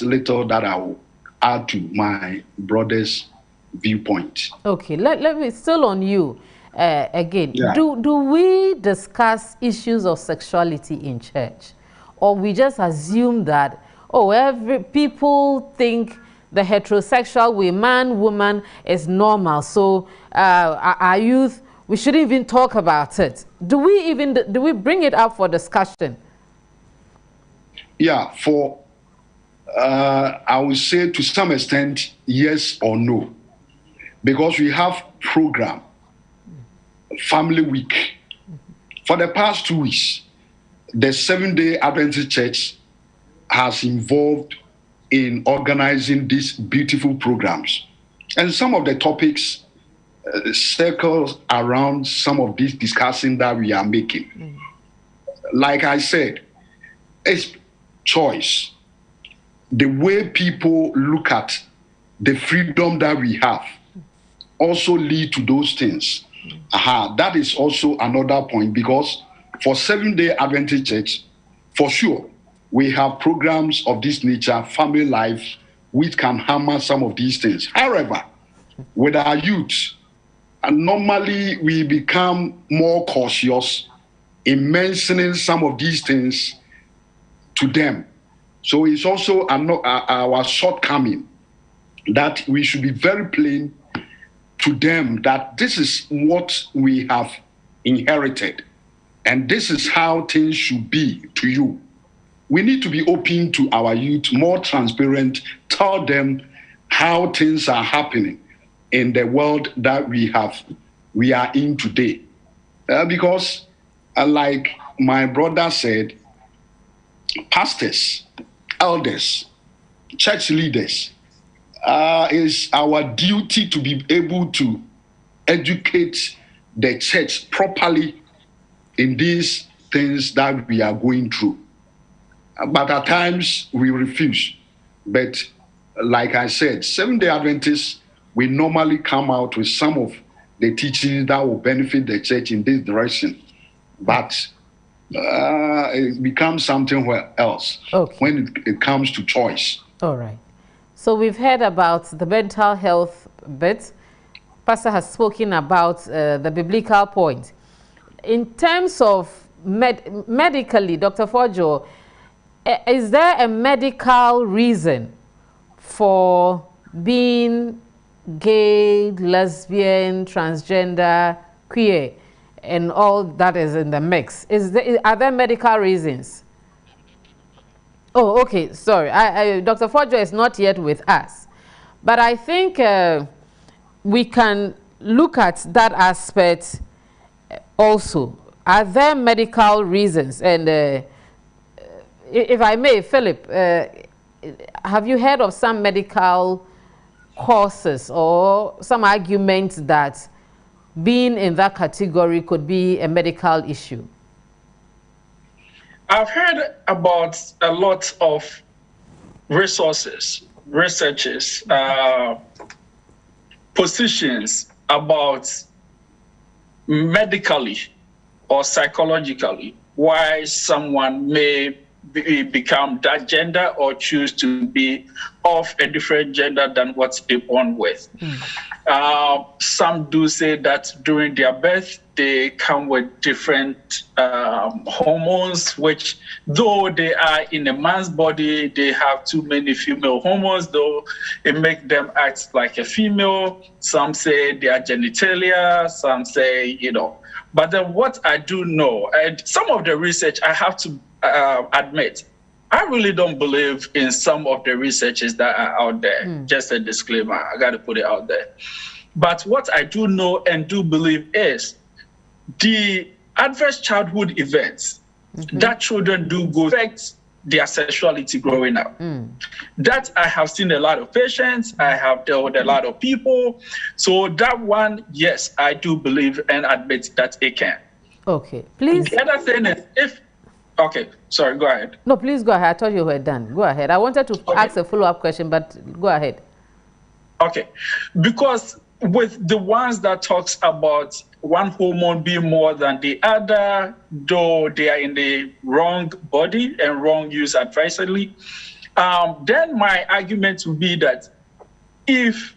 little that I will add to my brother's viewpoint. Okay, let me still on you again. Yeah. Do we discuss issues of sexuality in church, or we just assume that people think the heterosexual way, man, woman, is normal, so our youth, we shouldn't even talk about it? Do we bring it up for discussion? Yeah, I would say to some extent, yes or no. Because we have program, Family Week. For the past 2 weeks, the Seventh-day Adventist Church has involved in organizing these beautiful programs. And some of the topics circles around some of these discussions that we are making. Like I said, it's choice. The way people look at the freedom that we have also lead to those things. That is also another point, because for Seventh-day Adventist Church, for sure, we have programs of this nature, family life, which can hammer some of these things. However, with our youth, normally we become more cautious in mentioning some of these things to them. So it's also our shortcoming that we should be very plain to them that this is what we have inherited and this is how things should be to you. We need to be open to our youth, more transparent, tell them how things are happening in the world that we are in today. Because like my brother said, pastors, elders, church leaders, is our duty to be able to educate the church properly in these things that we are going through. But at times we refuse. But like I said, Seventh-day Adventists, we normally come out with some of the teachings that will benefit the church in this direction. But it becomes something else when it comes to choice. All right. So we've heard about the mental health bit. Pastor has spoken about the biblical point. In terms of medically, Dr. Fojo, is there a medical reason for being gay, lesbian, transgender, queer, and all that is in the mix? Are there medical reasons? Oh, okay, sorry. Dr. Fojo is not yet with us. But I think we can look at that aspect also. Are there medical reasons? And if I may, Philip, have you heard of some medical causes or some arguments that being in that category could be a medical issue? I've heard about a lot of resources, researches, positions about medically or psychologically why someone may become that gender or choose to be of a different gender than what they're born with. Some do say that during their birth, they come with different hormones, which though they are in a man's body, they have too many female hormones, though it makes them act like a female. Some say they are genitalia, some say, you know. But then what I do know, and some of the research I have to admit, I really don't believe in some of the researches that are out there. Just a disclaimer, I got to put it out there. But what I do know and do believe is the adverse childhood events that children do go affect their sexuality growing up. That I have seen a lot of patients, I have dealt with a lot of people. So that one, yes, I do believe and admit that it can. Okay, please. The other thing is okay, sorry, go ahead. No, please go ahead. I thought you were done. Go ahead. I wanted to ask a follow-up question, but go ahead. Okay, because with the ones that talks about one hormone being more than the other, though they are in the wrong body and wrong use advisedly, then my argument would be that if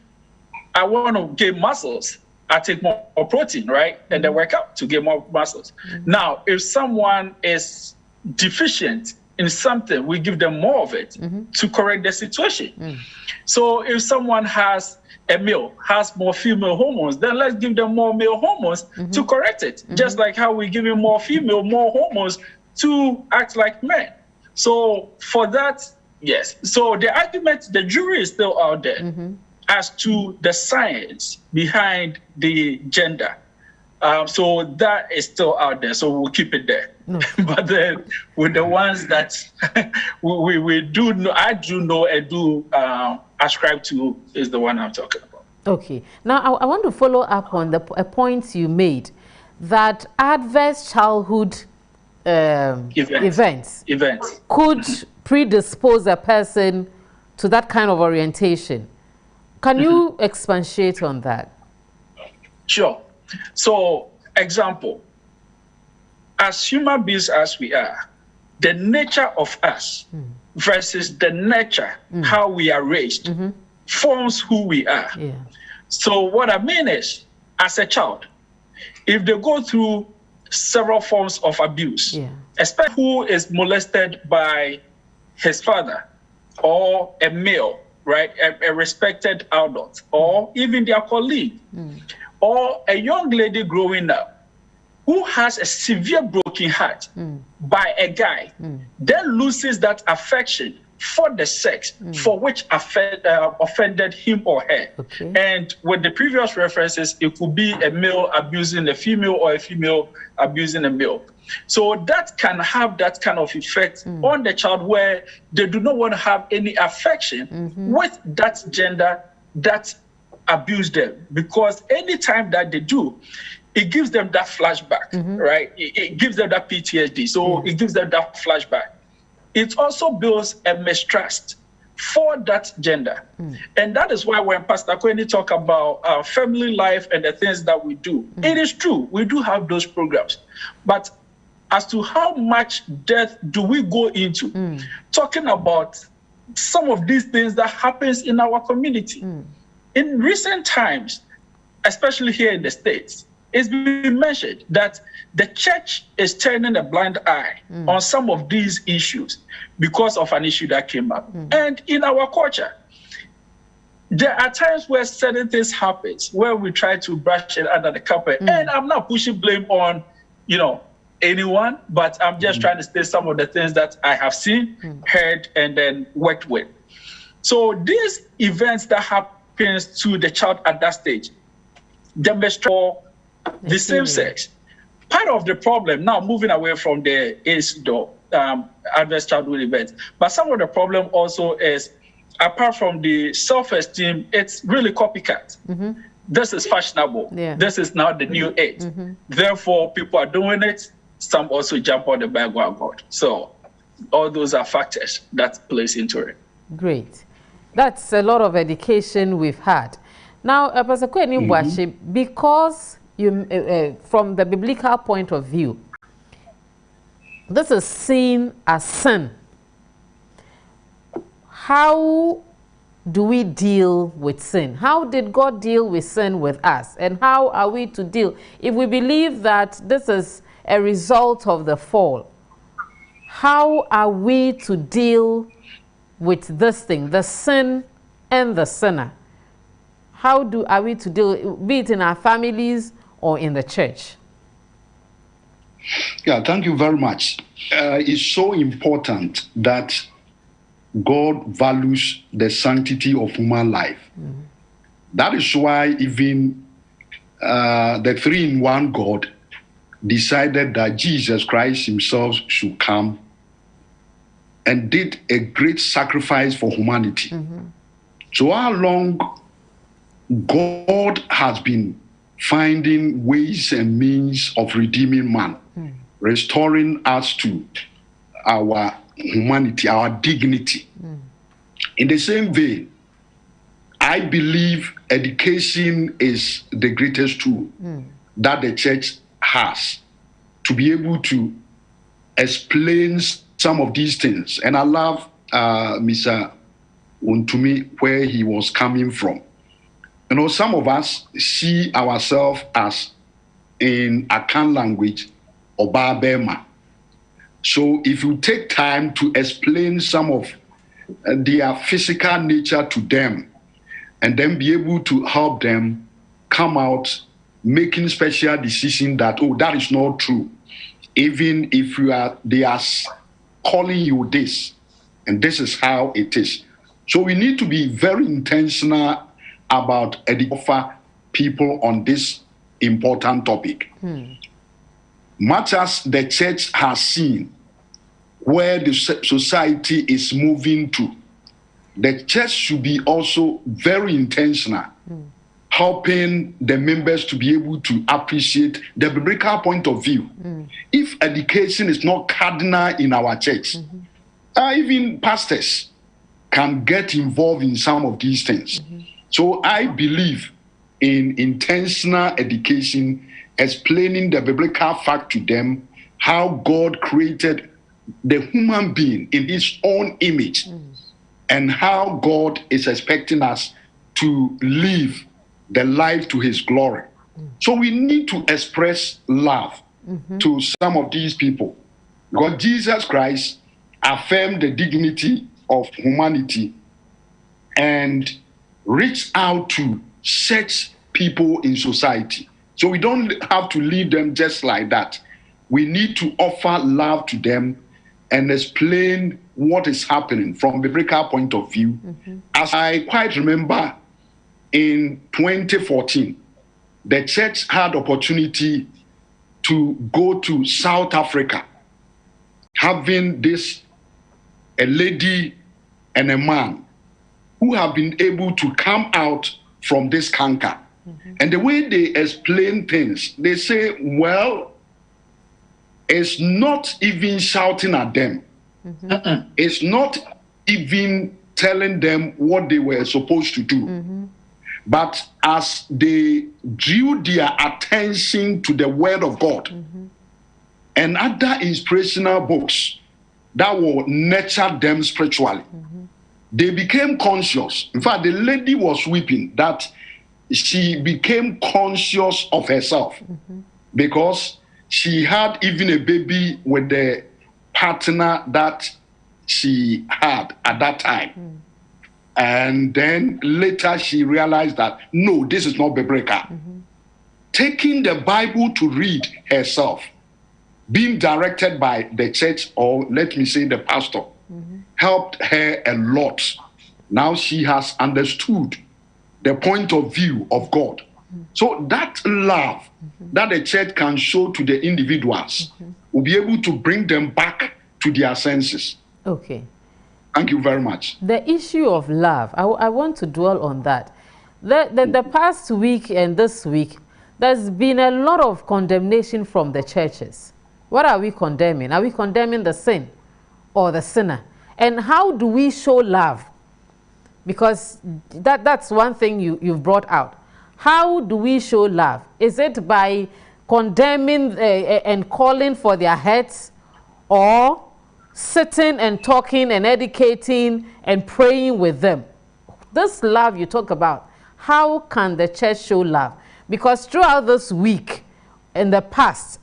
I want to gain muscles, I take more protein, right? And then work out to gain more muscles. Now, if someone is deficient in something, we give them more of it to correct the situation. So if someone has a male, has more female hormones, then let's give them more male hormones to correct it. Just like how we give more female, more hormones to act like men. So for that, yes. So the argument, the jury is still out there as to the science behind the gender. So that is still out there. So we'll keep it there. But then with the ones that we do know, I do know and do ascribe to, is the one I'm talking about. Okay. Now I want to follow up on a point you made, that adverse childhood events could predispose a person to that kind of orientation. Can you expatiate on that? Sure. So, example, as human beings as we are, the nature of us versus the nature, how we are raised, forms who we are. Yeah. So what I mean is, as a child, if they go through several forms of abuse, especially who is molested by his father or a male, right, a respected adult, or even their colleague, or a young lady growing up who has a severe broken heart by a guy, then loses that affection for the sex for which offended him or her. And with the previous references, it could be a male abusing a female or a female abusing a male. So that can have that kind of effect on the child, where they do not want to have any affection with that gender that abused them, because anytime that they do, it gives them that flashback, right? It gives them that PTSD. So it gives them that flashback. It also builds a mistrust for that gender. And that is why when Pastor Kweni talk about family life and the things that we do, it is true, we do have those programs. But as to how much depth do we go into talking about some of these things that happens in our community? In recent times, especially here in the States, it's been mentioned that the church is turning a blind eye on some of these issues because of an issue that came up. And in our culture, there are times where certain things happen where we try to brush it under the carpet. And I'm not pushing blame on, anyone, but I'm just trying to state some of the things that I have seen, heard, and then worked with. So these events that happens to the child at that stage, demonstrate the same sex. Part of the problem, now moving away from the adverse childhood events, but some of the problem also is, apart from the self-esteem, it's really copycat. This is fashionable. This is now the new age. Therefore, people are doing it. Some also jump on the bandwagon. So all those are factors that plays into it. Great. That's a lot of education we've had. Now, Pastor Kweni, because you, from the biblical point of view, this is seen as sin. How do we deal with sin? How did God deal with sin with us? And how are we to deal? If we believe that this is a result of the fall, how are we to deal with this thing, the sin and the sinner? How are we to deal, be it in our families or in the church? Yeah, thank you very much. It's so important that God values the sanctity of human life. That is why even the three-in-one God decided that Jesus Christ himself should come and did a great sacrifice for humanity. So how long God has been finding ways and means of redeeming man, restoring us to our humanity, our dignity. In the same vein, I believe education is the greatest tool that the church has to be able to explain some of these things. And I love Mr. Untumi, where he was coming from. You know, some of us see ourselves as, in Akan language, Obabema. So if you take time to explain some of their physical nature to them, and then be able to help them come out making special decision that, oh, that is not true. Even if they are calling you this, and this is how it is. So we need to be very intentional about educating people on this important topic. Much as the church has seen where the society is moving to, the church should be also very intentional, helping the members to be able to appreciate the biblical point of view. If education is not cardinal in our church, even pastors can get involved in some of these things. So I believe in intentional education, explaining the biblical fact to them, how God created the human being in his own image, and how God is expecting us to live the life to his glory. So we need to express love to some of these people, because Jesus Christ affirmed the dignity of humanity and reached out to such people in society. So we don't have to leave them just like that. We need to offer love to them and explain what is happening from the biblical point of view. As I quite remember, in 2014, the church had opportunity to go to South Africa, having a lady and a man who have been able to come out from this canker. And the way they explain things, they say, well, it's not even shouting at them. It's not even telling them what they were supposed to do. But as they drew their attention to the Word of God and other inspirational books that will nurture them spiritually, they became conscious. In fact, the lady was weeping that she became conscious of herself because she had even a baby with the partner that she had at that time. And then later she realized that, no, this is not biblical. Taking the Bible to read herself, being directed by the church, or let me say the pastor, helped her a lot. Now she has understood the point of view of God. So that love that the church can show to the individuals will be able to bring them back to their senses. Okay. Thank you very much. The issue of love, I want to dwell on that. The past week and this week, there's been a lot of condemnation from the churches. What are we condemning? Are we condemning the sin or the sinner? And how do we show love? Because that's one thing you've brought out. How do we show love? Is it by condemning and calling for their heads, or sitting and talking and educating and praying with them? This love you talk about, how can the church show love? Because throughout this week, in the past,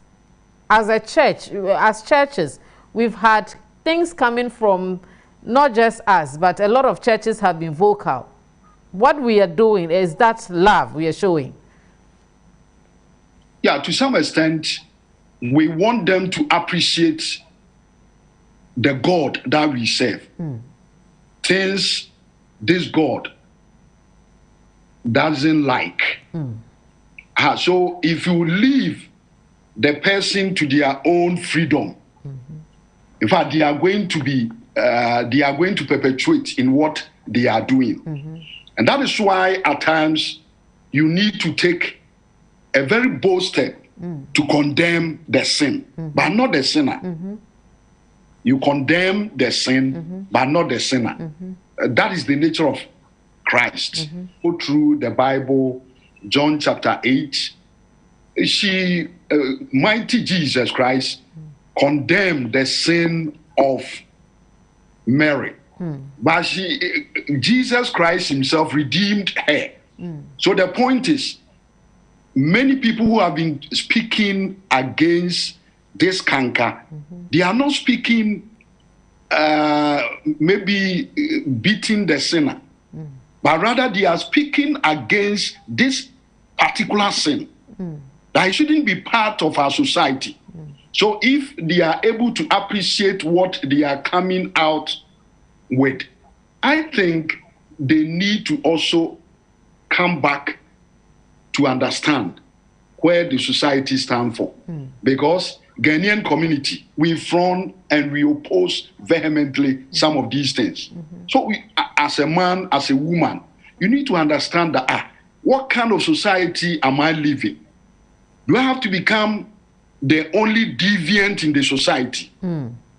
as a church, as churches, we've had things coming from not just us, but a lot of churches have been vocal. What we are doing is that love we are showing. Yeah, to some extent, we want them to appreciate the God that we serve. Things this God doesn't like. So if you leave the person to their own freedom, in fact, they are going to perpetuate in what they are doing. And that is why at times you need to take a very bold step to condemn the sin, but not the sinner. You condemn the sin, but not the sinner. That is the nature of Christ. Go through the Bible, John chapter 8, mighty Jesus Christ condemned the sin of Mary But Jesus Christ himself redeemed her. So the point is, many people who have been speaking against this canker, they are not speaking maybe beating the sinner, but rather they are speaking against this particular sin that it shouldn't be part of our society. So if they are able to appreciate what they are coming out with, I think they need to also come back to understand where the society stands for. Because Ghanaian community, we front and we oppose vehemently some of these things. So we, as a man, as a woman, you need to understand that, what kind of society am I living? Do I have to become the only deviant in the society?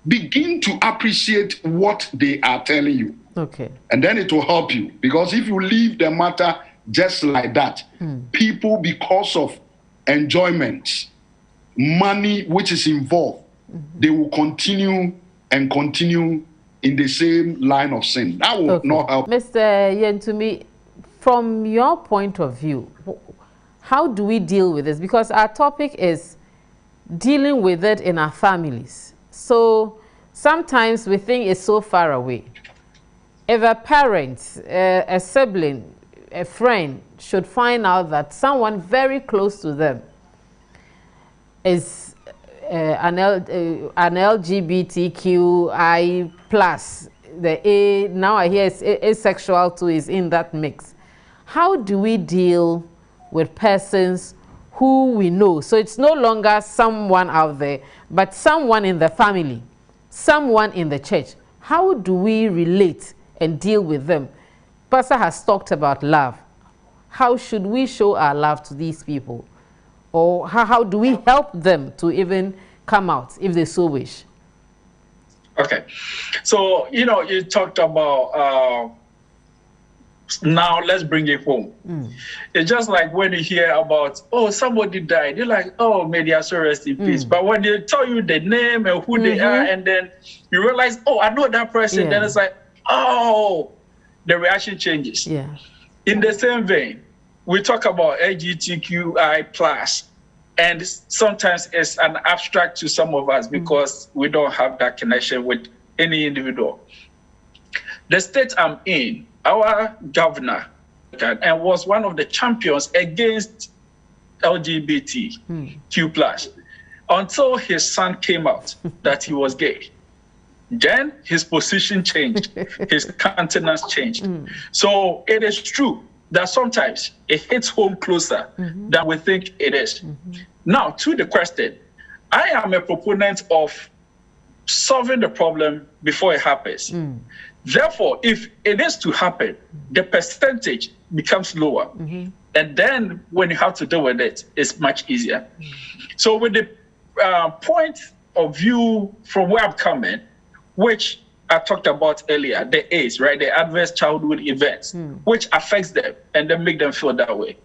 Begin to appreciate what they are telling you. Okay. And then it will help you. Because if you leave the matter just like that, people, because of enjoyment, money which is involved, they will continue and continue in the same line of sin. That will not help. Mr. Yentumi, from your point of view, how do we deal with this? Because our topic is dealing with it in our families. So sometimes we think it's so far away. If a parent, a sibling, a friend should find out that someone very close to them is an LGBTQI plus, the A, now I hear it's asexual too, is in that mix. How do we deal with persons who we know? So it's no longer someone out there, but someone in the family, someone in the church. How do we relate and deal with them? Pastor has talked about love. How should we show our love to these people? Or how do we help them to even come out if they so wish? Okay. So, you talked about, now let's bring it home. It's just like when you hear about, somebody died, you're like, may their soul rest in peace. But when they tell you the name and who they are, and then you realize, I know that person, then it's like, the reaction changes. Yeah. In the same vein, we talk about LGBTQI plus, and sometimes it's an abstract to some of us because we don't have that connection with any individual. The state I'm in, our governor and was one of the champions against LGBTQ plus until his son came out that he was gay. Then his position changed, his countenance changed. So it is true that sometimes it hits home closer than we think it is. Now, to the question, I am a proponent of solving the problem before it happens. Therefore, if it is to happen, the percentage becomes lower. And then when you have to deal with it, it's much easier. So with the point of view from where I'm coming, which I talked about earlier, the AIDS, right? The adverse childhood events, which affects them and then make them feel that way.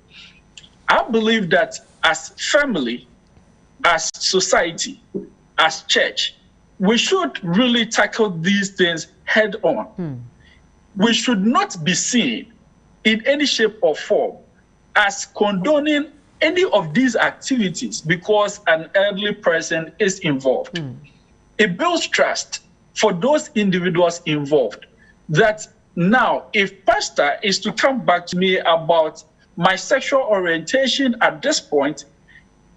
I believe that as family, as society, as church, we should really tackle these things head on. We should not be seen in any shape or form as condoning any of these activities because an elderly person is involved. It builds trust for those individuals involved that now if pastor is to come back to me about my sexual orientation at this point,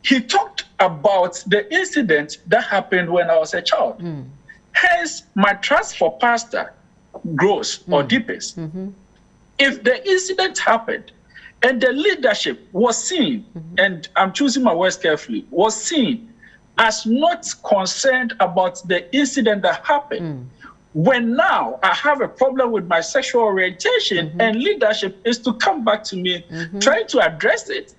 he talked about the incident that happened when I was a child. Hence, my trust for pastor grows or deepens. If the incident happened and the leadership was seen, and I'm choosing my words carefully, was seen as not concerned about the incident that happened. When now I have a problem with my sexual orientation and leadership is to come back to me, trying to address it,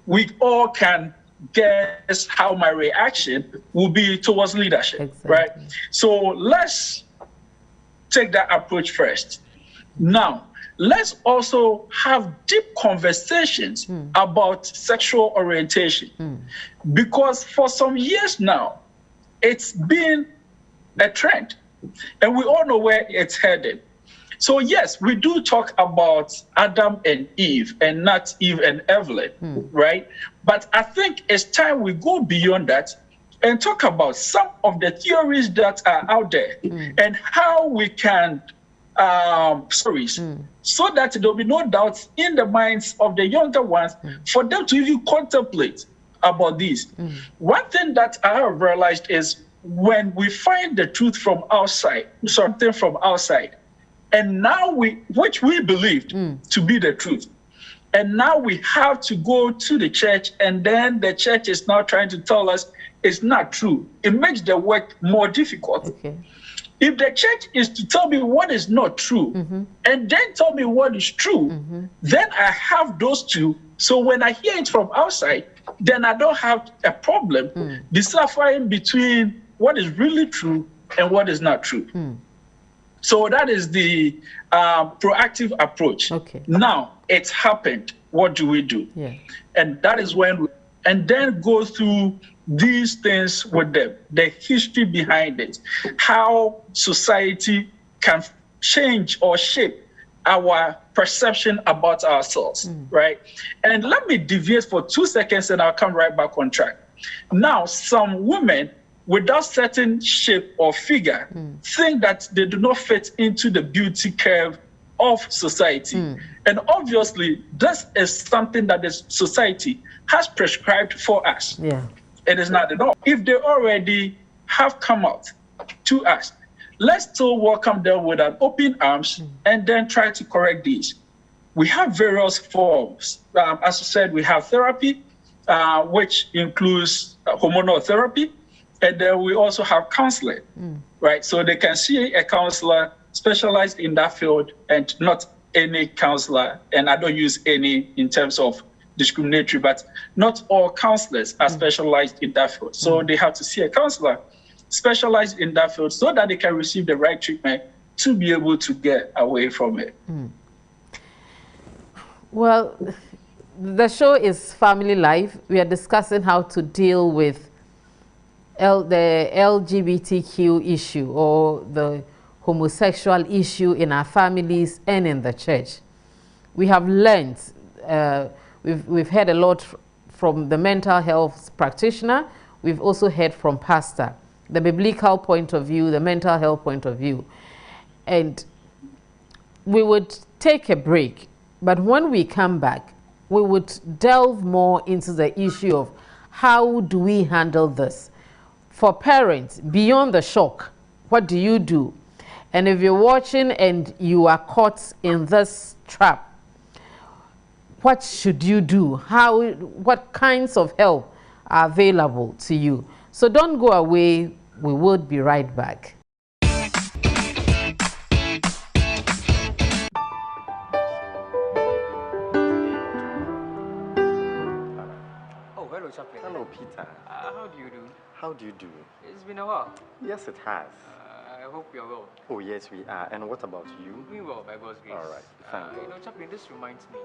we all can guess how my reaction will be towards leadership, right? So let's take that approach first. Now, let's also have deep conversations about sexual orientation. Because for some years now, it's been a trend. And we all know where it's headed. So yes, we do talk about Adam and Eve and not Eve and Evelyn, right? But I think it's time we go beyond that and talk about some of the theories that are out there and how we can stories so that there will be no doubt in the minds of the younger ones for them to even contemplate about this. One thing that I have realized is when we find the truth from outside, something from outside, and now which we believed to be the truth, and now we have to go to the church, and then the church is now trying to tell us it's not true. It makes the work more difficult. Okay. If the church is to tell me what is not true and then tell me what is true, then I have those two. So when I hear it from outside, then I don't have a problem deciphering between what is really true and what is not true. So that is the proactive approach. Okay. Now it's happened. What do we do? Yeah. And that is when we, and then go through these things with them, the history behind it, how society can change or shape our perception about ourselves, right? And let me deviate for 2 seconds and I'll come right back on track. Now, some women without certain shape or figure think that they do not fit into the beauty curve of society. And obviously, this is something that the society has prescribed for us. Yeah. It is not at all. If they already have come out to us, let's still welcome them with an open arms and then try to correct these. We have various forms. As I said, we have therapy, which includes hormonal therapy, and then we also have counseling, right? So they can see a counselor specialized in that field and not any counselor, and I don't use any in terms of discriminatory, but not all counselors are specialized in that field. So they have to see a counselor specialized in that field so that they can receive the right treatment to be able to get away from it. Well, the show is Family Life. We are discussing how to deal with the LGBTQ issue or the homosexual issue in our families and in the church. We have learned, we've heard a lot from the mental health practitioner. We've also heard from pastor, the biblical point of view, the mental health point of view. And we would take a break, but when we come back, we would delve more into the issue of how do we handle this? For parents, beyond the shock, what do you do? And if you're watching and you are caught in this trap, what should you do? What kinds of help are available to you? So don't go away. We will be right back. Oh, hello, Chaplain. Hello, Peter. How do you do? How do you do? It's been a while. Yes, it has. I hope you're well. Oh, yes, we are. And what about you? Doing well, by God's grace. All right. Thank You God. know, Chaplain, this reminds me.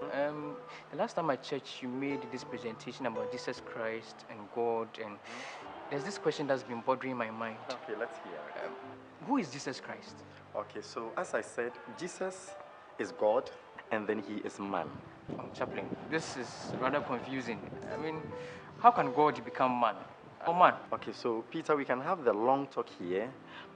The last time at church, you made this presentation about Jesus Christ and God, and there's this question that's been bothering my mind. Okay, let's hear it. Who is Jesus Christ? Okay, so as I said, Jesus is God, and then he is man. Oh, Chaplain, this is rather confusing. I mean, how can God become man? Oh, man. Okay, so Peter, we can have the long talk here,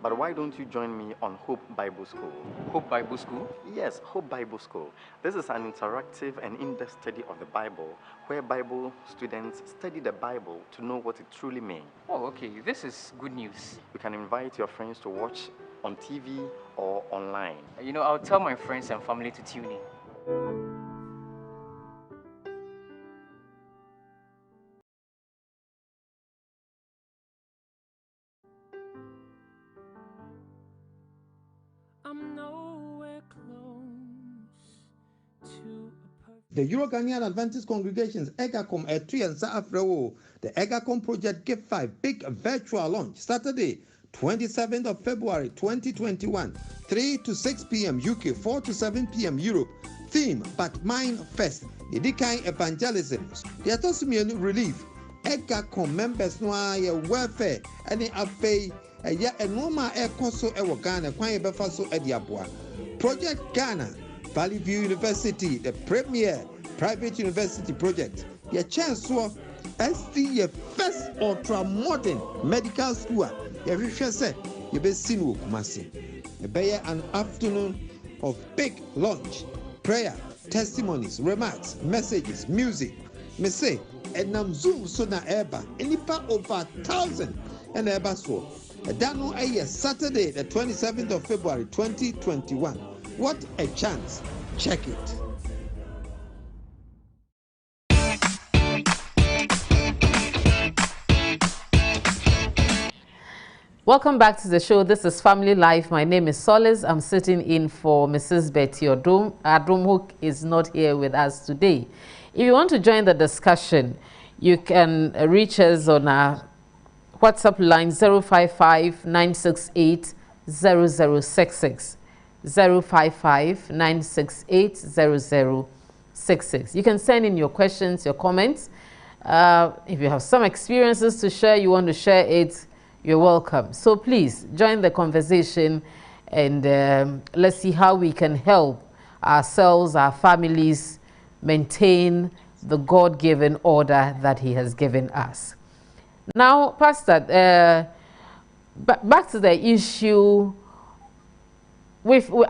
but why don't you join me on Hope Bible School? Hope Bible School? Yes, Hope Bible School. This is an interactive and in-depth study of the Bible, where Bible students study the Bible to know what it truly means. Oh, okay. This is good news. You can invite your friends to watch on TV or online. You know, I'll tell my friends and family to tune in. The Euro-Ghanaian Adventist Congregations EGACOM Etuyensa Afrewo. The EGACOM Project Give 5 Big Virtual Launch Saturday, 27th of February 2021, 3 to 6 p.m. UK, 4 to 7 p.m. Europe. Theme, But Mine First. Edikai Evangelism. The Atosimian Relief. EGACOM members no aye welfare. Any afei. A normal air conso ewo Ghana. Kwan yebefa so ediaboa. Project Ghana, Valley View University, the premier private university project. Your chance to see your first ultra-modern medical school. Your research say you be seen with Kumasi. Be an afternoon of big lunch, prayer, testimonies, remarks, messages, music. Me say, and nam zoom so na eba, enipa over 1,000 and eba so. That no Saturday, the 27th of February, 2021. What a chance! Check it. Welcome back to the show. This is Family Life. My name is Solis. I'm sitting in for Mrs. Betty Odum. Adum, who is not here with us today. If you want to join the discussion, you can reach us on our WhatsApp line 055-968-0066. 055-968-0066. You can send in your questions, your comments. If you have some experiences to share, you want to share it, you're welcome. So please join the conversation and let's see how we can help ourselves, our families, maintain the God-given order that He has given us. Now, Pastor, back to the issue.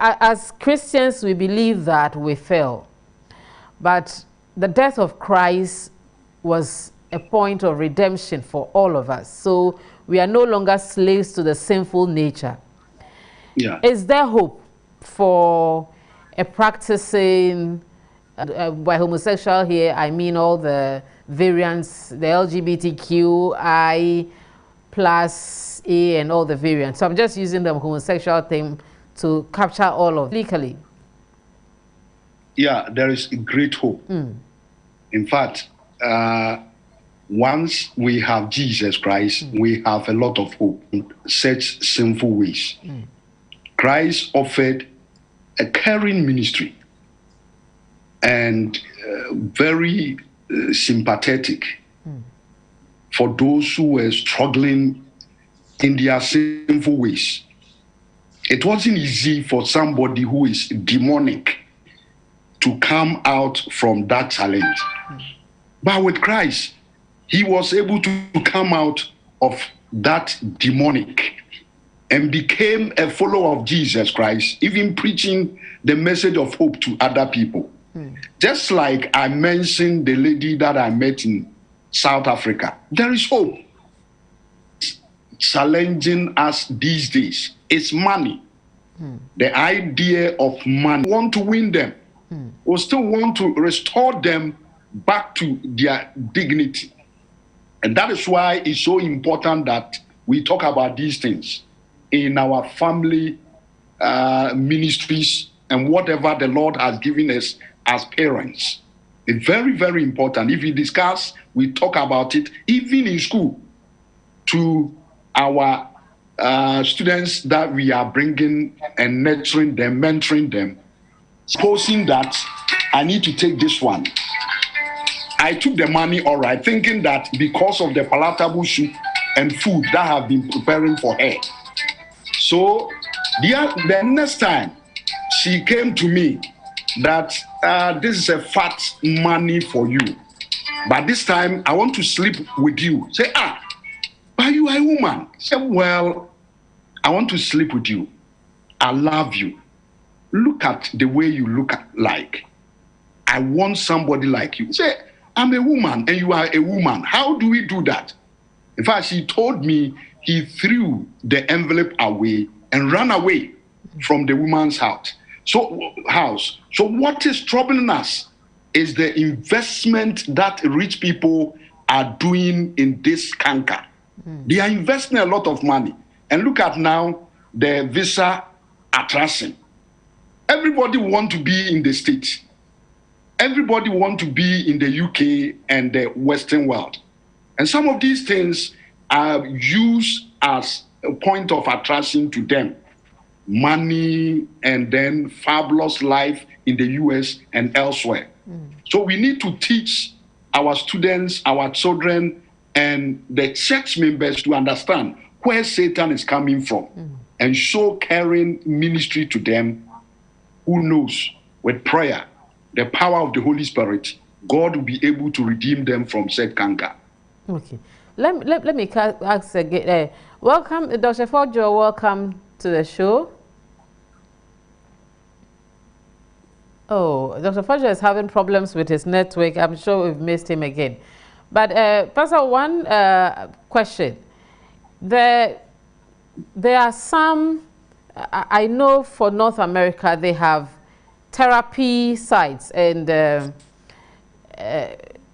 As Christians, we believe that we fell. But the death of Christ was a point of redemption for all of us. So we are no longer slaves to the sinful nature. Yeah. Is there hope for a practicing, by homosexual here, I mean all the variants, the LGBTQI plus A and all the variants. So I'm just using the homosexual thing to capture all of legally. Yeah, there is great hope. In fact, once we have Jesus Christ, we have a lot of hope in such sinful ways. Christ offered a caring ministry and very sympathetic for those who were struggling in their sinful ways. It wasn't easy for somebody who is demonic to come out from that challenge. But with Christ, he was able to come out of that demonic and became a follower of Jesus Christ, even preaching the message of hope to other people. Just like I mentioned the lady that I met in South Africa, there is hope. Challenging us these days is money. The idea of money. We want to win them. We still want to restore them back to their dignity. And that is why it's so important that we talk about these things in our family ministries and whatever the Lord has given us as parents. It's very, very important. If we discuss, we talk about it, even in school, to our students that we are bringing and nurturing them, mentoring them. Supposing that I need to take this one. I took the money, all right, thinking that because of the palatable soup and food that I have been preparing for her. So the next time she came to me that this is a fat money for you. But this time I want to sleep with you. Say, but you are a woman. Say, well, I want to sleep with you. I love you. Look at the way you look like. I want somebody like you. Say, I'm a woman and you are a woman. How do we do that? In fact, she told me he threw the envelope away and ran away from the woman's house. So what is troubling us is the investment that rich people are doing in this canker. They are investing a lot of money. And look at now the visa attraction. Everybody want to be in the States. Everybody want to be in the UK and the Western world. And some of these things are used as a point of attraction to them. Money and then fabulous life in the US and elsewhere. So we need to teach our students, our children, and the church members to understand where Satan is coming from and show caring ministry to them who knows with prayer, the power of the Holy Spirit, God will be able to redeem them from said canker. Okay. Let me ask again. Welcome, Dr. Fojo, welcome to the show. Oh, Dr. Fojo is having problems with his network. I'm sure we've missed him again. But, Pastor, one question. There are some, I know for North America, they have therapy sites, and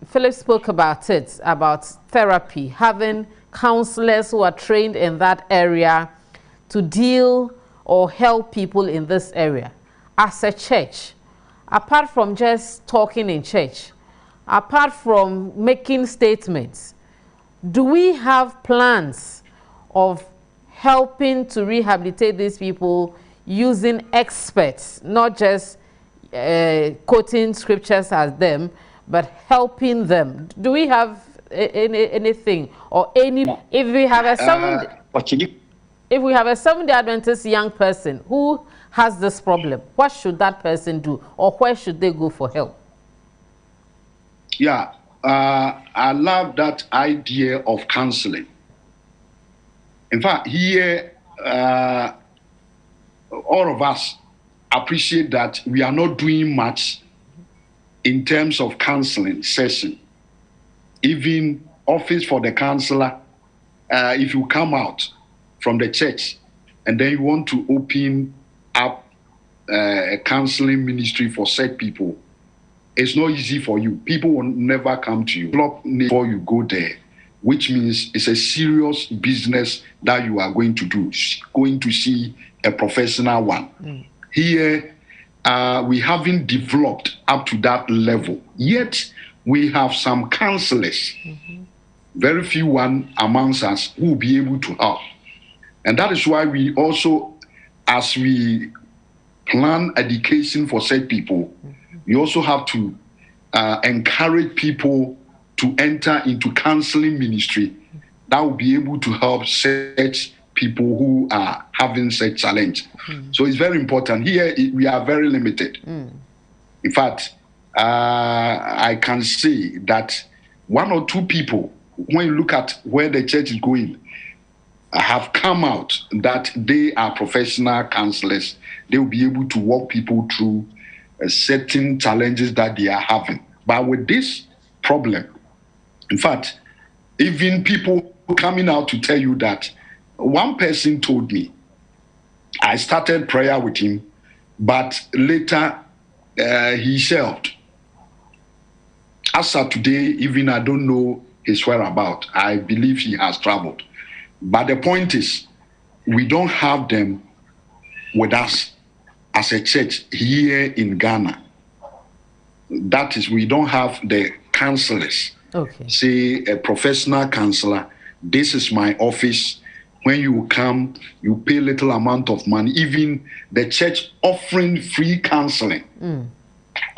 Philip spoke about it, about therapy, having counselors who are trained in that area to deal or help people in this area. As a church, apart from just talking in church, apart from making statements, do we have plans of helping to rehabilitate these people using experts, not just quoting scriptures as them, but helping them? Do we have anything or any? If we have a Seventh-day Adventist young person who has this problem, what should that person do, or where should they go for help? Yeah, I love that idea of counseling. In fact, here, all of us appreciate that we are not doing much in terms of counseling session. Even office for the counselor, if you come out from the church and then you want to open up a counseling ministry for said people, it's not easy for you. People will never come to you before you go there, which means it's a serious business that you are going to do, going to see a professional one. Here, we haven't developed up to that level. Yet, we have some counselors, very few one amongst us who will be able to help. And that is why we also, as we plan education for said people, we also have to encourage people to enter into counseling ministry that will be able to help such people who are having such challenge. So it's very important. Here, we are very limited. In fact, I can say that one or two people, when you look at where the church is going, have come out that they are professional counselors. They will be able to walk people through certain challenges that they are having. But with this problem, in fact, even people coming out to tell you that one person told me, I started prayer with him, but later he shelved. As of today, even I don't know his whereabouts. I believe he has traveled. But the point is, we don't have them with us as a church here in Ghana. That is, we don't have the counselors. Okay. Say a professional counselor, this is my office. When you come, you pay little amount of money. Even the church offering free counseling.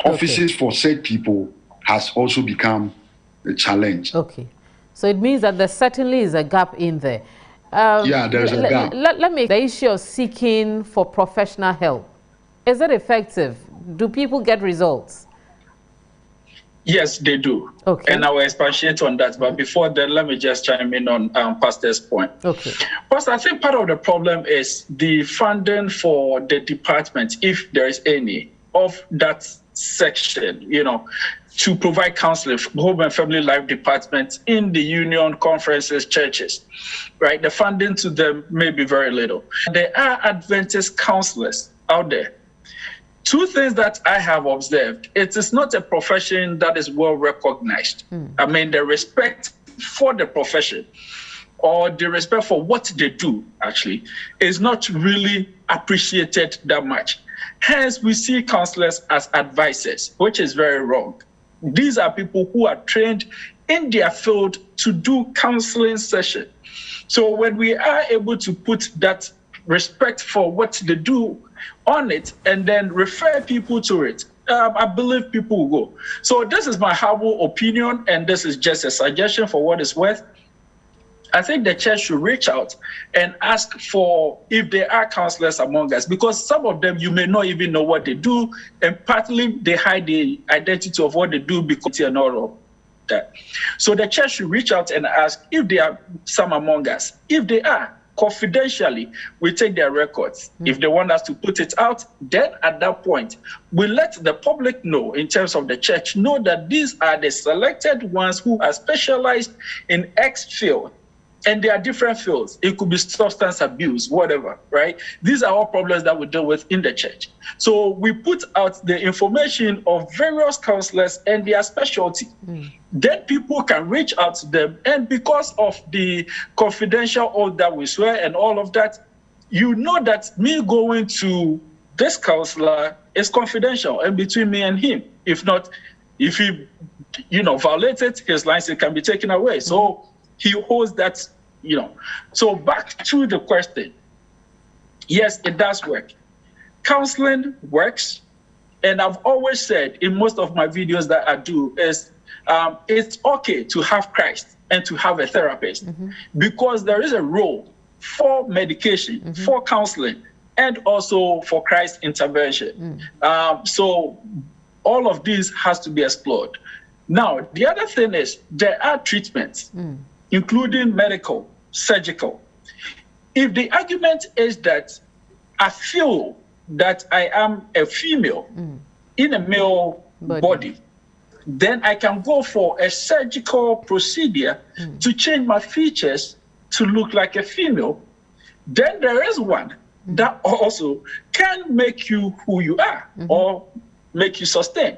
Offices for said people has also become a challenge. Okay. So it means that there certainly is a gap in there. Yeah, there's a gap. Let me, the issue of seeking for professional help, is it effective? Do people get results? Yes, they do. Okay. And I will expatiate on that. But before then, let me just chime in on Pastor's point. Okay. Pastor, I think part of the problem is the funding for the department, if there is any, of that section, you know, to provide counseling, home and family life departments in the union, conferences, churches, right? The funding to them may be very little. There are Adventist counselors out there. Two things that I have observed: it is not a profession that is well recognized. I mean, the respect for the profession or the respect for what they do actually is not really appreciated that much. Hence, we see counselors as advisors, which is very wrong. These are people who are trained in their field to do counseling session. So when we are able to put that respect for what they do on it and then refer people to it, I believe people will go. So this is my humble opinion, and this is just a suggestion for what it's worth. I think the church should reach out and ask for if there are counselors among us, because some of them you may not even know what they do, and partly they hide the identity of what they do because and all of that. So the church should reach out and ask if there are some among us. If they are, confidentially, we take their records. If they want us to put it out, then at that point, we let the public know, in terms of the church, know that these are the selected ones who are specialized in X field. And there are different fields. It could be substance abuse, whatever, right? These are all problems that we deal with in the church. So we put out the information of various counselors and their specialty. Then people can reach out to them. And because of the confidential oath that we swear and all of that, you know that me going to this counselor is confidential and between me and him. If not, if he, violated his license, it can be taken away. So he holds that, So back to the question. Yes, it does work. Counseling works. And I've always said in most of my videos that I do is it's okay to have Christ and to have a therapist, because there is a role for medication, for counseling, and also for Christ intervention. So all of these has to be explored. Now, the other thing is there are treatments, including medical, surgical. If the argument is that I feel that I am a female in a male body, then I can go for a surgical procedure to change my features to look like a female. Then there is one that also can make you who you are or make you sustain.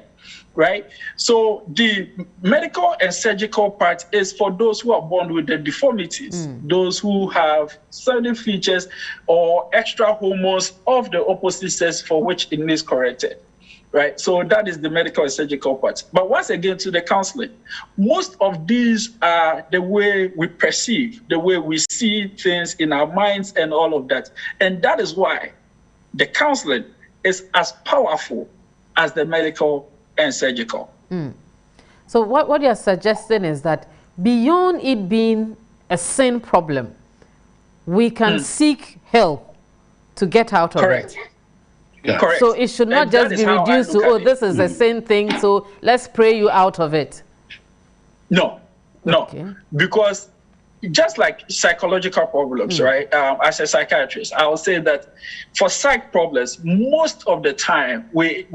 Right? So the medical and surgical part is for those who are born with the deformities, those who have certain features or extra hormones of the opposite sex for which it needs corrected. Right? So that is the medical and surgical part. But once again, to the counseling, most of these are the way we perceive, the way we see things in our minds and all of that. And that is why the counseling is as powerful as the medical and surgical. So what you're suggesting is that beyond it being a sin problem, we can seek help to get out of it. Yeah. Correct. So it should not And just that be is how I reduced to, look at oh, it. this is a sin thing, so let's pray you out of it. No. Okay. Because just like psychological problems, right? As a psychiatrist, I will say that for psych problems, most of the time we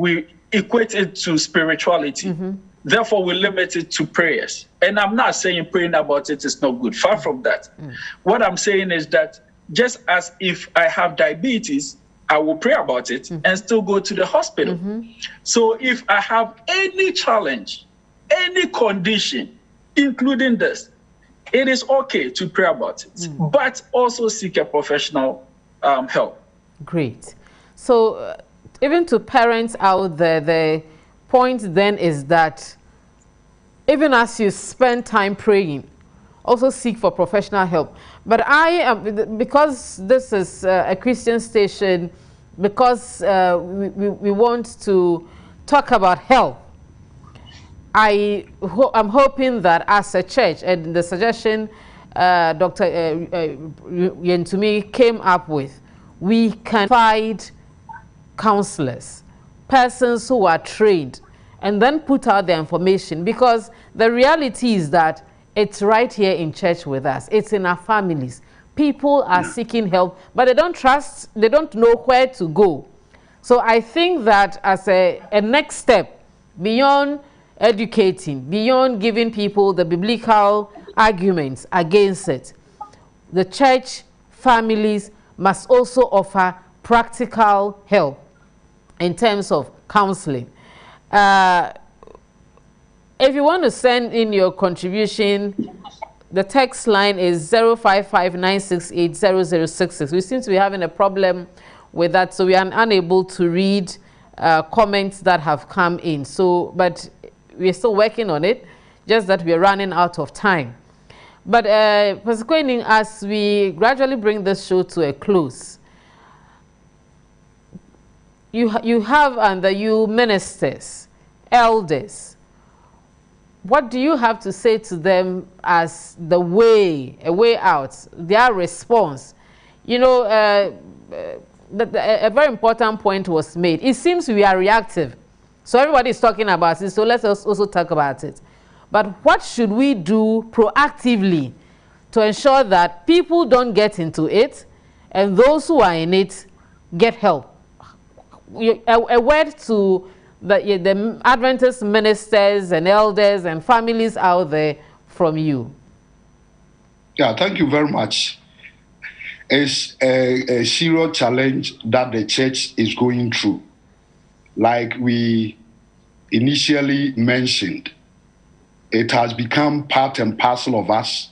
equate it to spirituality. Therefore, we limit it to prayers. And I'm not saying praying about it is not good. Far from that. What I'm saying is that just as if I have diabetes, I will pray about it and still go to the hospital. So if I have any challenge, any condition, including this, it is okay to pray about it, but also seek a professional help. Great. So even to parents out there, the point then is that even as you spend time praying, also seek for professional help. But I am, because this is a Christian station, because we want to talk about health, I'm hoping that as a church, and the suggestion Dr. Yentumi came up with, we can provide counselors, persons who are trained, and then put out the information, because the reality is that it's right here in church with us. It's in our families. People are seeking help, but they don't trust, they don't know where to go. So I think that as a next step, beyond educating, beyond giving people the biblical arguments against it, the church families must also offer practical help in terms of counseling. If you want to send in your contribution, the text line is 055-968-0066. We seem to be having a problem with that, so we are unable to read comments that have come in. So, but we're still working on it, just that we're running out of time. But Pastor, as we gradually bring this show to a close, you have under you ministers, elders, what do you have to say to them as a way out, their response? You know, a very important point was made. It seems we are reactive. So everybody is talking about it, so let's also talk about it. But what should we do proactively to ensure that people don't get into it and those who are in it get help? A word to the Adventist ministers and elders and families out there from you. Yeah, thank you very much. It's a serious challenge that the church is going through. Like we initially mentioned, it has become part and parcel of us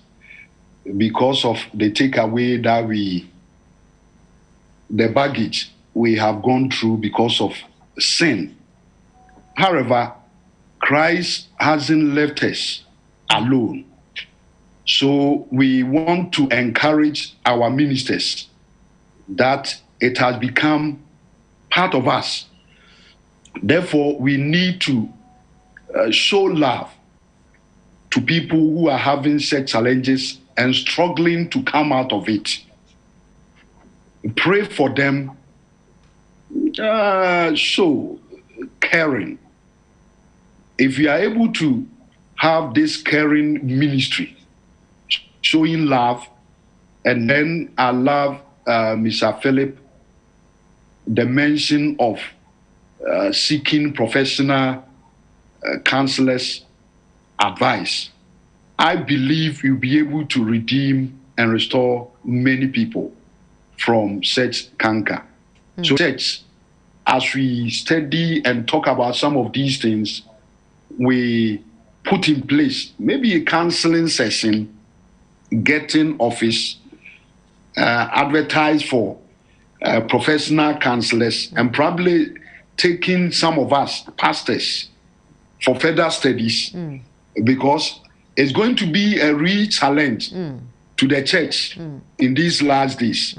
because of the takeaway that the baggage we have gone through because of sin. However, Christ hasn't left us alone. So we want to encourage our ministers that it has become part of us. Therefore, we need to show love to people who are having such challenges and struggling to come out of it. Pray for them, show caring. If you are able to have this caring ministry, showing love, and then I love Mr. Philip, the mention of seeking professional counselors' advice. I believe you'll be able to redeem and restore many people from such canker. So, church, as we study and talk about some of these things, we put in place maybe a counseling session, getting office, advertise for professional counselors, and probably taking some of us pastors for further studies, because it's going to be a real challenge to the church in these last days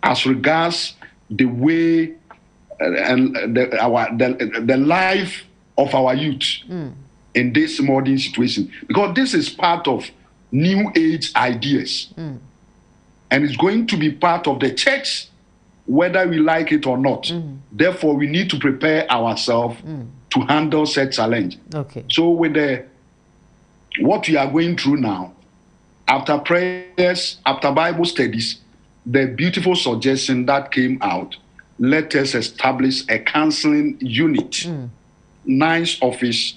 as regards the way and the life of our youth in this modern situation, because this is part of new age ideas, and it's going to be part of the church whether we like it or not. Therefore, we need to prepare ourselves to handle such challenge. Okay. So with what we are going through now, after prayers, after Bible studies, the beautiful suggestion that came out, let us establish a counseling unit, nice office,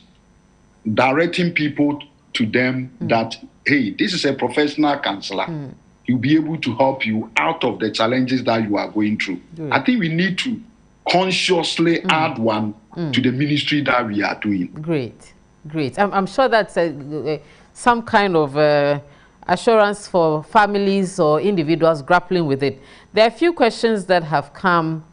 directing people to them that, hey, this is a professional counselor. He'll be able to help you out of the challenges that you are going through. Good. I think we need to consciously add one to the ministry that we are doing. Great, great. I'm sure that's some kind of assurance for families or individuals grappling with it. There are a few questions that have come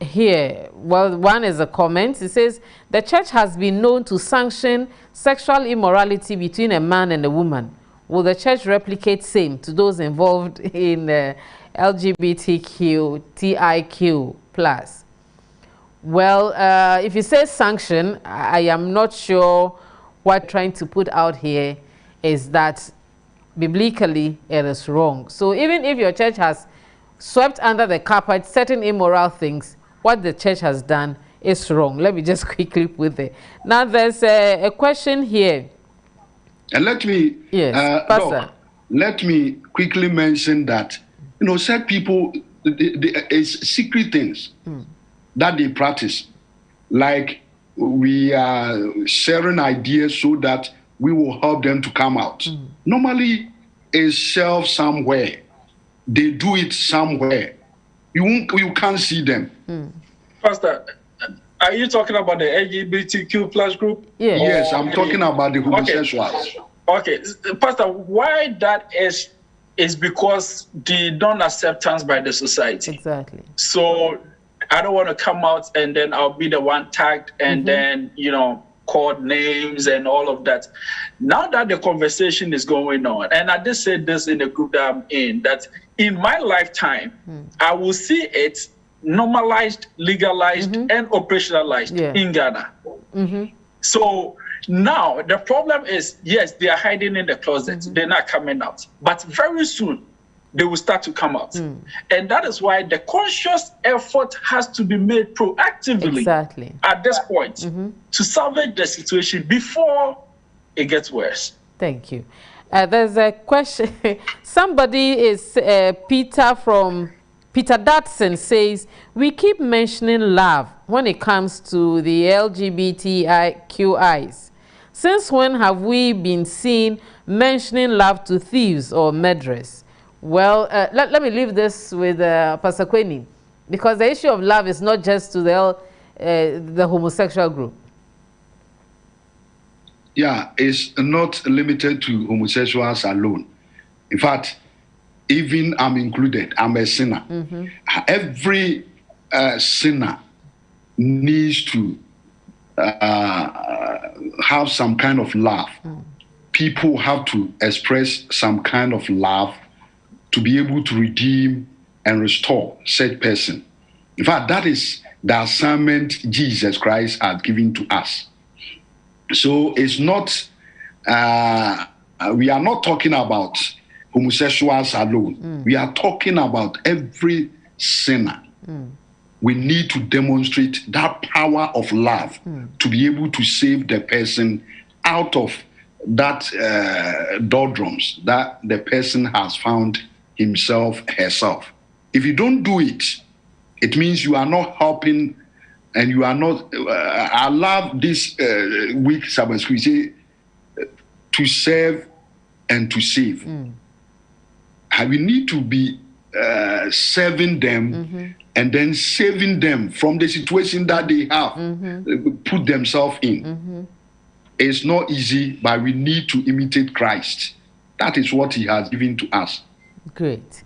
here. Well, one is a comment. It says, the church has been known to sanction sexual immorality between a man and a woman. Will the church replicate same to those involved in LGBTQ, TIQ+? Well, if you say sanction, I am not sure what I'm trying to put out here is that biblically it is wrong. So even if your church has swept under the carpet certain immoral things, what the church has done is wrong. Let me just quickly put it. Now there's a question here. And let me, Pastor. Let me quickly mention that, certain people, it's secret things that they practice. Like we are sharing ideas so that we will help them to come out. Normally, it's shelved somewhere. They do it somewhere. You can't see them. Pastor, are you talking about the LGBTQ plus group? Yeah. Yes, I'm talking about the homosexuals. Okay, Pastor, why that is because the non-acceptance by the society. Exactly. So I don't want to come out and then I'll be the one tagged and then, called names and all of that. Now that the conversation is going on, and I just said this in the group that I'm in, that in my lifetime, I will see it normalized, legalized, and operationalized in Ghana. So Now, the problem is, yes, they are hiding in the closet. They're not coming out. But very soon, they will start to come out. And that is why the conscious effort has to be made proactively at this point to salvage the situation before it gets worse. Thank you. There's a question. Somebody is, Peter Datson says, we keep mentioning love when it comes to the LGBTIQIs. Since when have we been seen mentioning love to thieves or murderers? Well, let me leave this with Pastor Kweni, because the issue of love is not just to the homosexual group. Yeah, it's not limited to homosexuals alone. In fact, even I'm included. I'm a sinner. Every sinner needs to have some kind of love. People have to express some kind of love to be able to redeem and restore said person. In fact, that is the assignment Jesus Christ has given to us. So it's not, we are not talking about homosexuals alone. We are talking about every sinner. We need to demonstrate that power of love to be able to save the person out of that doldrums that the person has found himself, herself. If you don't do it, it means you are not helping, and you are not. I love this week Sabbath school. Say to serve and to save. We need to be serving them and then saving them from the situation that they have put themselves in. It's not easy, but we need to imitate Christ. That is what he has given to us. Great.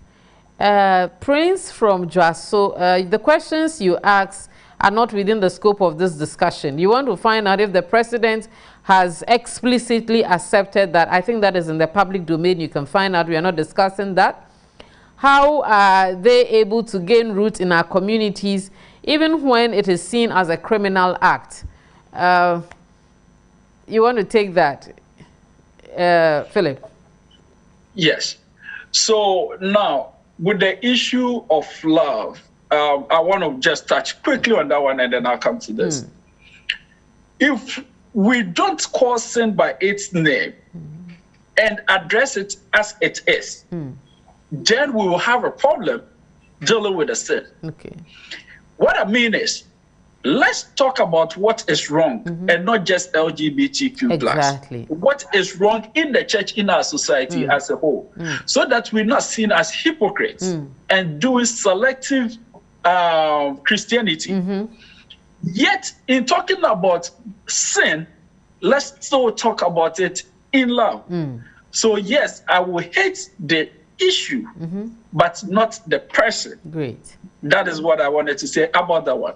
Prince from Joaso, the questions you ask are not within the scope of this discussion. You want to find out if the president has explicitly accepted that. I think that is in the public domain. You can find out. We are not discussing that. How are they able to gain root in our communities, even when it is seen as a criminal act? You want to take that, Philip? Yes. So now, with the issue of love, I want to just touch quickly on that one, and then I'll come to this. If we don't call sin by its name and address it as it is, then we will have a problem dealing with the sin. Okay. What I mean is, let's talk about what is wrong and not just LGBTQ+. Exactly. What is wrong in the church, in our society as a whole, so that we're not seen as hypocrites and doing selective Christianity. Yet, in talking about sin, let's still talk about it in love. So yes, I will hate the issue, but not the person. Great. That is what I wanted to say about that one.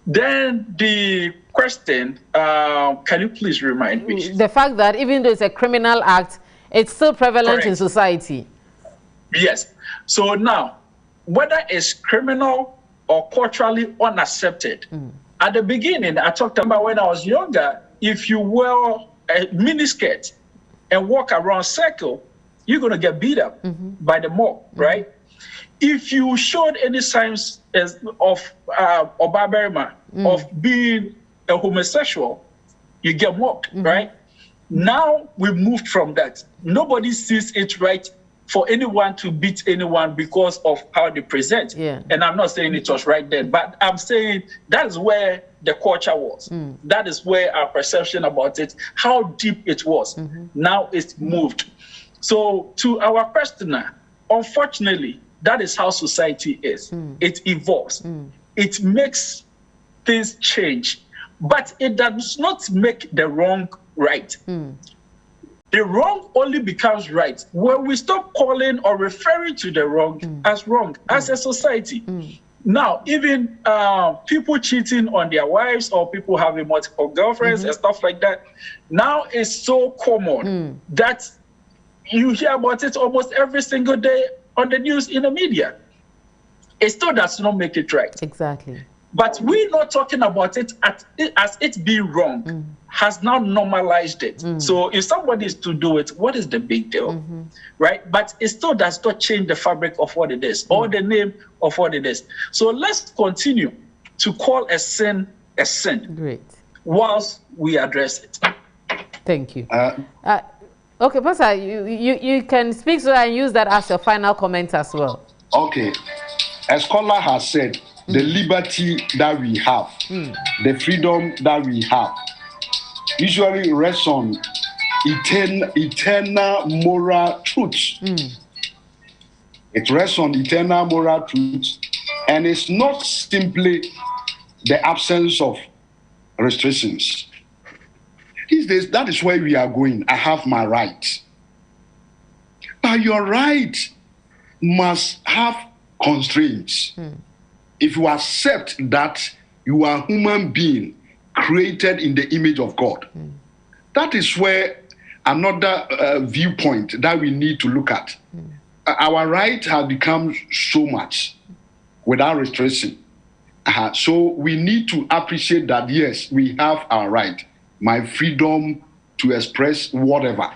Then the question, can you please remind me? The fact that even though it's a criminal act, it's still prevalent in society. Yes. So now, whether it's criminal or culturally unaccepted, at the beginning, I talked about when I was younger, if you wear a miniskirt and walk around circle, you're going to get beat up by the mob, right? If you showed any signs of barbarism, of being a homosexual, you get mocked, right? Now we've moved from that. Nobody sees it right for anyone to beat anyone because of how they present. And I'm not saying it was right then, but I'm saying that is where the culture was. That is where our perception about it, how deep it was. Now it's moved. So to our questioner, unfortunately, that is how society is. It evolves. It makes things change, but it does not make the wrong right. The wrong only becomes right when we stop calling or referring to the wrong as a society. Now, even people cheating on their wives or people having multiple girlfriends and stuff like that, now it's so common that you hear about it almost every single day on the news, in the media. It still does not make it right. Exactly. But we're not talking about it as it being wrong, has now normalized it. So if somebody is to do it, what is the big deal? Right? But it still does not change the fabric of what it is or the name of what it is. So let's continue to call a sin a sin. Great. Whilst we address it. Thank you. Okay, Pastor, you can speak so and use that as your final comment as well. Okay. A scholar has said the liberty that we have, the freedom that we have, usually rests on eternal moral truth. It rests on eternal moral truth, and it's not simply the absence of restrictions. These days, that is where we are going. I have my right. But your right must have constraints. If you accept that you are a human being created in the image of God, that is where another viewpoint that we need to look at. Our right has become so much without restriction. So we need to appreciate that, yes, we have our right, my freedom to express whatever.